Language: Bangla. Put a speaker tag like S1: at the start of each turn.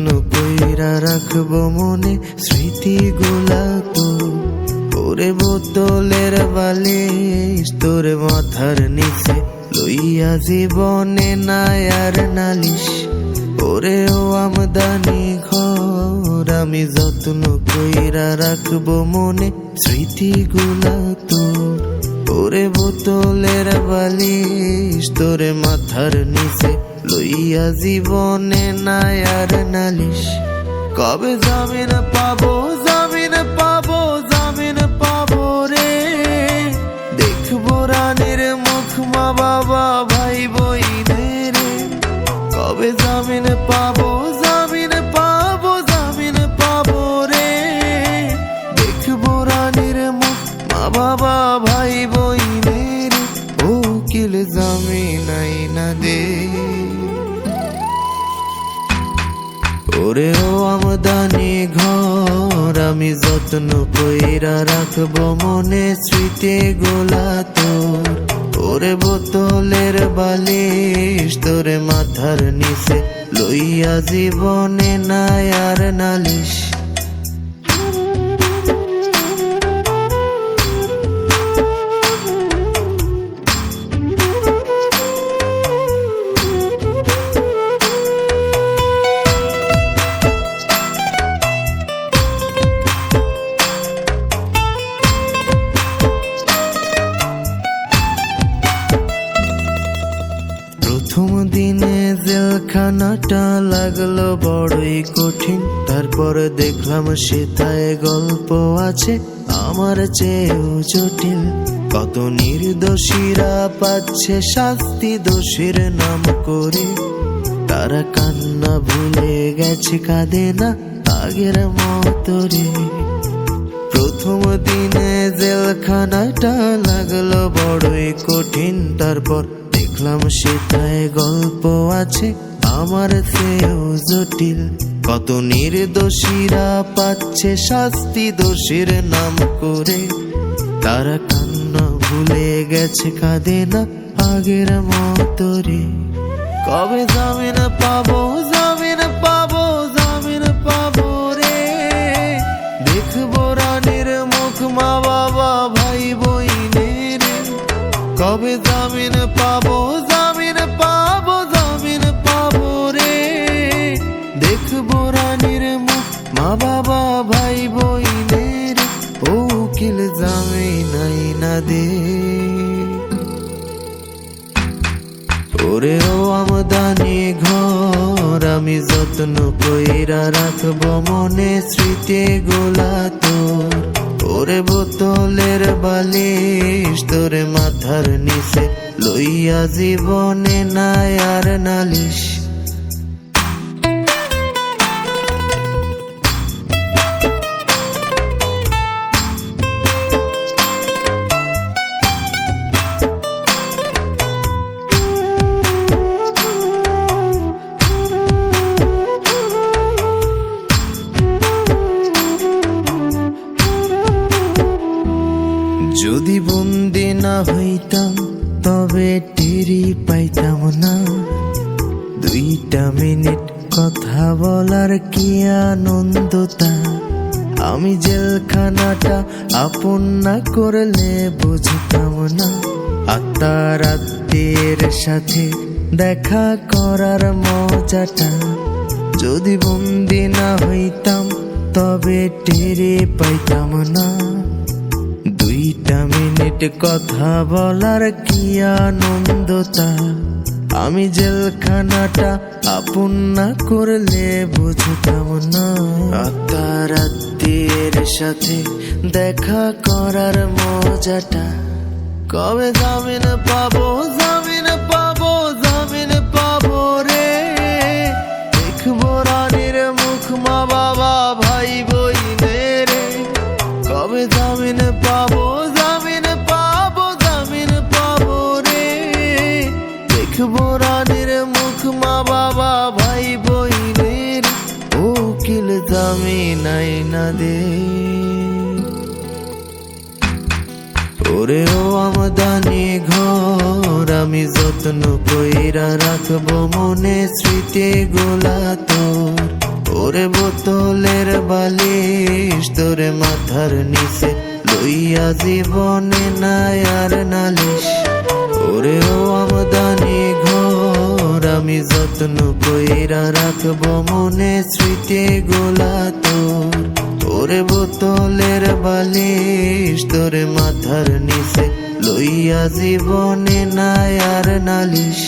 S1: যত্ন কইরা রাখবো মনে স্মৃতিগুলা তো। ওরে বোতলের বালিশ তোর মাথার নিচে লইয়া জীবনে নাই আর নালিশ। ওরে ও আমদানি ঘর আমি যত্ন কইরা রাখবো মনে স্মৃতিগুলা তোর। ওরে বোতলের বালিশ তোর মাথার নিচে লইয়া জীবনে নাই আর নালিশ। কবে জামিন পাবো জামিন পাবো জামিন পাবো রে, দেখবো রানীর মুখ মা বাবা ভাই বইনের। কবে জামিন পাবো জামিন পাবো জামিন পাবো রে, দেখবো রানীর মুখ মা বাবা ভাই বইনের। ও উকিল জামিন আইনা দে। ওরে ও আমদানি ঘর আমি যত্ন কইরা রাখবো মনে স্মৃতিগুলা তোর। ওরে বোতলের বালিশ তোর মাথার নিচে লইয়া জীবনে নাই আর নালিশ। প্রথম দিনে জেলখানাটা লাগলো বড়ই কঠিন, তারপর দেখলাম সেথায় গল্প আছে আমার চেয়েও জটিল। কত নির্দোষীরা পাচ্ছে শাস্তি দোষীর নাম করে, তারা কান্না ভুলে গেছে কাঁদে না আগের মতো রে। প্রথম দিনে জেলখানাটা লাগলো বড়ই কঠিন, তারপর দেখলাম সেটায় গল্প আছে আমার চেয়েও জটিল। কত নির্দোষীরা পাচ্ছে শাস্তি দোষীর নাম করে, তারা কান্না ভুলে গেছে কাঁদে না আগের মতো রে। কবে জামিন পাবো জামিন পাবো জামিন পাবো রে, দেখবো রানীর মুখ মা বাবা ভাই বইনের। কবে জামিন পাবো জামিন পাবো জামিন পাবো রে, দেখবো রানীর মুখ মা বাবা ভাই বইনের। ও উকিল জামিন আইনা দে। ওরে ও আমদানি ঘর আমি যত্ন কইরা রাখবো মনে স্মৃতিগুলা তোর। ওরে বোতলের বালিশ তোর মাথার নিচে লইয়া জীবনে নাই আর নালিশ। যদি বন্দি না হইতাম তবে টেরি পাইতাম না, 2টা মিনিট কথা বলার কি আনন্দ তা। আমি জেলখানাটা আপন না করলে বুঝতাম না, আত্মার আত্মীয়ের সাথে দেখা করার মজাটা। যদি বন্দি না হইতাম তবে টেরি পাইতাম না, 2টা মিনিট কথা বলার কি আনন্দ তা। আমি জেলখানাটা আপন না করলে বুঝতাম না, আত্মার আত্মীয়ের সাথে দেখা করার মজাটা। কবে জামিন পাবো জামিন পাবো জামিন পাবো রে, দেখবো রানীর মুখ মা বাবা ভাই বইনের। কবে জামিন পাবো জামিন পাবো জামিন পাবো রে, দেখবো রানীর মুখ মা বাবা ভাই বইনের। ও উকিল জামিন আইনা দে। ওরে ও আমদানি ঘর আমি যত্ন কইরা রাখবো মনে স্মৃতিগুলা তোর। ওরে বোতলের বালিশ তোরে মাথার নিচে লইয়া জীবনে নাই আর নালিশ। ওরে ও আমদানি ঘর আমি যত্ন কইরা রাখবো মনে স্মৃতি গোলা তোর। ওরে বোতলের বালিশ তোরে মাথার নিচে লইয়া জীবনে নাই আর নালিশ।